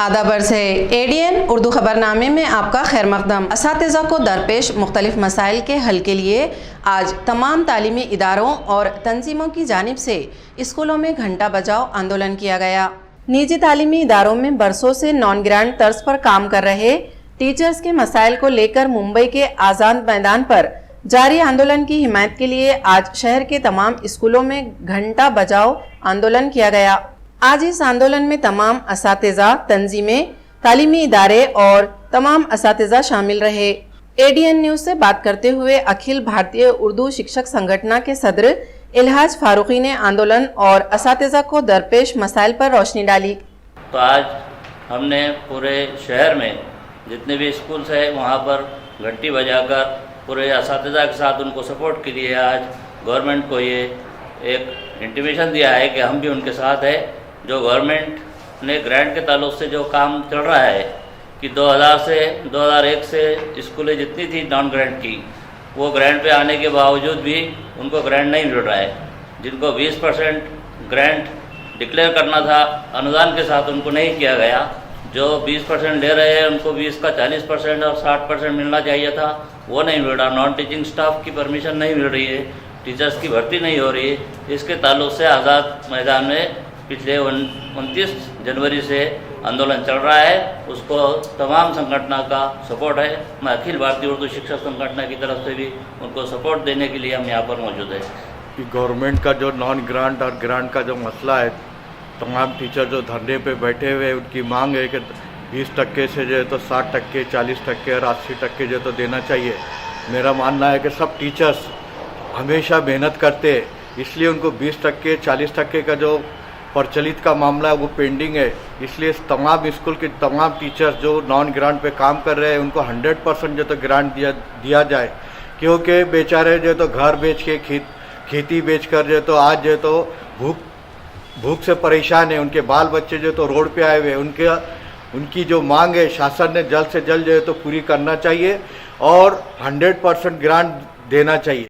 आदाब अर्ज़ है। ADN उर्दू ख़बरनामे में आपका खैर मक़दम। असातिज़ा को दरपेश मुख्तलिफ़ मसाइल के हल के लिए आज तमाम तालीमी इदारों और तंजीमों की जानिब से स्कूलों में घंटा बजाओ आंदोलन किया गया। निजी तालीमी इदारों में बरसों से नॉन ग्रांट तर्ज पर काम कर रहे टीचर्स के मसाइल को लेकर मुंबई के आज़ाद मैदान पर जारी आंदोलन की हिमायत के लिए आज शहर के तमाम स्कूलों में घंटा बजाओ आंदोलन किया गया। आज इस आंदोलन में तमाम असातिज़ा, तंजीमें, तालीमी इदारे और तमाम असातिज़ा शामिल रहे। ADN न्यूज़ से बात करते हुए अखिल भारतीय उर्दू शिक्षक संगठन के सदर इल्हाज फारूकी ने आंदोलन और असातिज़ा को दरपेश मसाइल पर रोशनी डाली। तो आज हमने पूरे शहर में जितने भी स्कूल्स हैं वहाँ पर घंटी बजाकर पूरे असातिज़ा के साथ उनको सपोर्ट के लिए आज गवर्नमेंट को ये एक इंटीमेशन दिया है कि हम भी उनके साथ है। जो गवर्नमेंट ने ग्रांट के ताल्लुक से जो काम चल रहा है कि 2000 से 2001 से स्कूलें जितनी थी नॉन ग्रांट की, वो ग्रांट पे आने के बावजूद भी उनको ग्रांट नहीं मिल रहा है। जिनको 20% ग्रांट डिक्लेयर करना था अनुदान के साथ, उनको नहीं किया गया। जो 20% ले रहे हैं उनको 20 का 40% और 60% मिलना चाहिए था, वो नहीं मिल रहा। नॉन टीचिंग स्टाफ की परमिशन नहीं मिल रही है, टीचर्स की भर्ती नहीं हो रही है। इसके ताल्लुक से आज़ाद मैदान में पिछले 29 जनवरी से आंदोलन चल रहा है। उसको तमाम संगठनों का सपोर्ट है। मैं अखिल भारतीय उर्दू शिक्षक संगठन की तरफ से भी उनको सपोर्ट देने के लिए हम यहाँ पर मौजूद है। कि गवर्नमेंट का जो नॉन ग्रांट और ग्रांट का जो मसला है, तमाम टीचर जो धरने पे बैठे हुए, उनकी मांग है कि 20% से जो है तो 60%, 40% और 80% जो तो देना चाहिए। मेरा मानना है कि सब टीचर्स हमेशा मेहनत करते हैं, इसलिए उनको 20%, 40% का जो प्रचलित का मामला है वो पेंडिंग है। इसलिए तमाम स्कूल के तमाम टीचर्स जो नॉन ग्रांट पे काम कर रहे हैं उनको 100% जो तो ग्रांट दिया जाए, क्योंकि बेचारे जो तो घर बेच के खेती बेच कर जो तो आज जो तो भूख से परेशान है। उनके बाल बच्चे जो तो रोड पे आए हुए हैं। उनकी जो मांग है शासन ने जल्द से जल्द जो है तो पूरी करना चाहिए और 100% ग्रांट देना चाहिए।